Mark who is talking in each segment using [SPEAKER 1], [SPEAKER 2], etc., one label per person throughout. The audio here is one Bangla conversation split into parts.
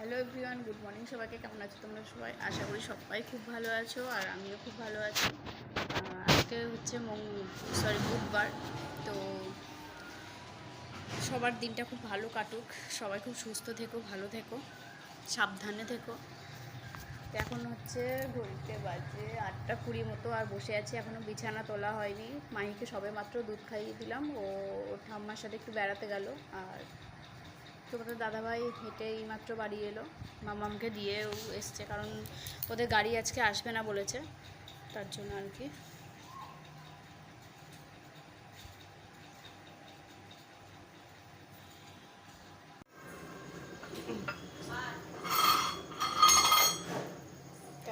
[SPEAKER 1] হ্যালো এভরিওয়ান, গুড মর্নিং সবাইকে। কেমন আছো তোমরা সবাই? আশা করি সবাই খুব ভালো আছো আর আমিও খুব ভালো আছি। আজকে হচ্ছে বুধবার। তো সবার দিনটা খুব ভালো কাটুক, সবাই খুব সুস্থ থেকো, ভালো থেকো, সাবধানে থেকো। এখন হচ্ছে ঘড়িতে বাজে 8:20 মতো, আর বসে আছি, এখনও বিছানা তোলা হয়নি। মাহিকে সবে মাত্র দুধ খাইয়ে দিলাম, ও ওর ঠাম্মার সাথে একটু বেড়াতে গেল। আর তোমাদের দাদাভাই হেঁটে এইমাত্র বাড়ি এলো, মামামকে দিয়েও এসছে, কারণ ওদের গাড়ি আজকে আসবে না বলেছে, তার জন্য আর কি।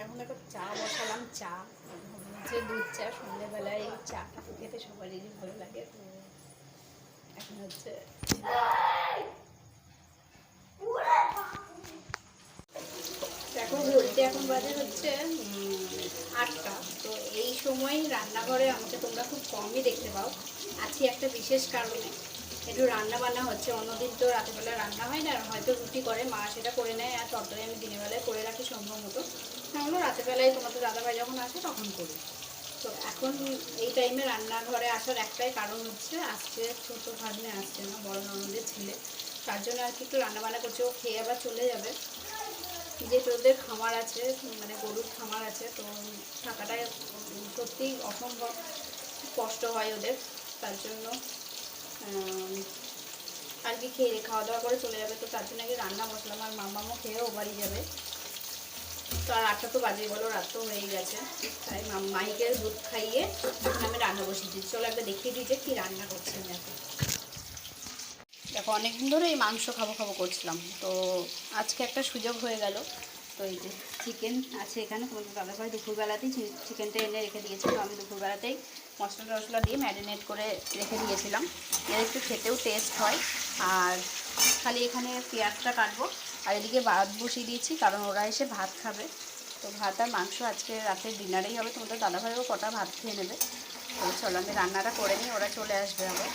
[SPEAKER 1] এখন একটা চা বসালাম, চা হচ্ছে দুধ চা। সন্ধ্যেবেলায় এই চাটা খেতে সবারই ভালো লাগে। তো এখন হচ্ছে দেখো ঘড়িতে এখন বাজে হচ্ছে 8টা। তো এই সময় রান্নাঘরে আমাকে তোমরা খুব কমই দেখতে পাও। আজকে একটা বিশেষ কারণে একটু রান্না বান্না হচ্ছে। অন্যদিন তো রাতেরবেলা রান্না হয় না, হয়তো রুটি করে মা, সেটা করে নেয়, আর তরকারি আমি দিনের বেলায় করে রাখি সম্ভব মতো। তাহলে রাতেরবেলায় তোমাদের দাদাভাই যখন আসে তখন করি। তো এখন এই টাইমে রান্নাঘরে আসার একটাই কারণ হচ্ছে, আজকে ছোটো ভাগ্নে আসছে না, বড় ননদের ছেলে, তার জন্য আর কি একটু রান্নাবান্না করছে। ও খেয়ে আবার চলে যাবে। যে তোদের খামার আছে, মানে গরুর খামার আছে, তো থাকাটাই সত্যিই অসম্ভব, কষ্ট হয় ওদের। তার জন্য আর কি খেয়ে খাওয়া দাওয়া করে চলে যাবে। তো তার জন্য আগে রান্না বসলাম, আর মামামও খেয়ে ও বাড়ি যাবে। তো আর 8টা তো বাজে, বলো, রাত তো হয়েই গেছে। তাই মাহিকে দুধ খাইয়ে আমি রান্না বসিয়ে দিচ্ছি। চলো একবার দেখিয়ে দিই যে কী রান্না করছি আমি এখন। দেখো অনেকদিন ধরে এই মাংস খাবো খাবো করছিলাম, তো আজকে একটা সুযোগ হয়ে গেল। তো এই যে চিকেন আছে এখানে, তোমাদের দাদাভাই দুপুরবেলাতেই চিকেনটা এনে রেখে দিয়েছে। তো আমি দুপুরবেলাতেই মশলা টশলা দিয়ে ম্যারিনেট করে রেখে দিয়েছিলাম, এর একটু খেতেও টেস্ট হয়। আর খালি এখানে পেঁয়াজটা কাটবো, আর এদিকে ভাত বসিয়ে দিয়েছি, কারণ ওরা এসে ভাত খাবে। তো ভাত আর মাংস আজকে রাতের ডিনারেই হবে। তোমাদের দাদাভাইও কটা ভাত খেয়ে নেবে। তো চলো আমি রান্নাটা করে নিই, ওরা চলে আসবে আবার।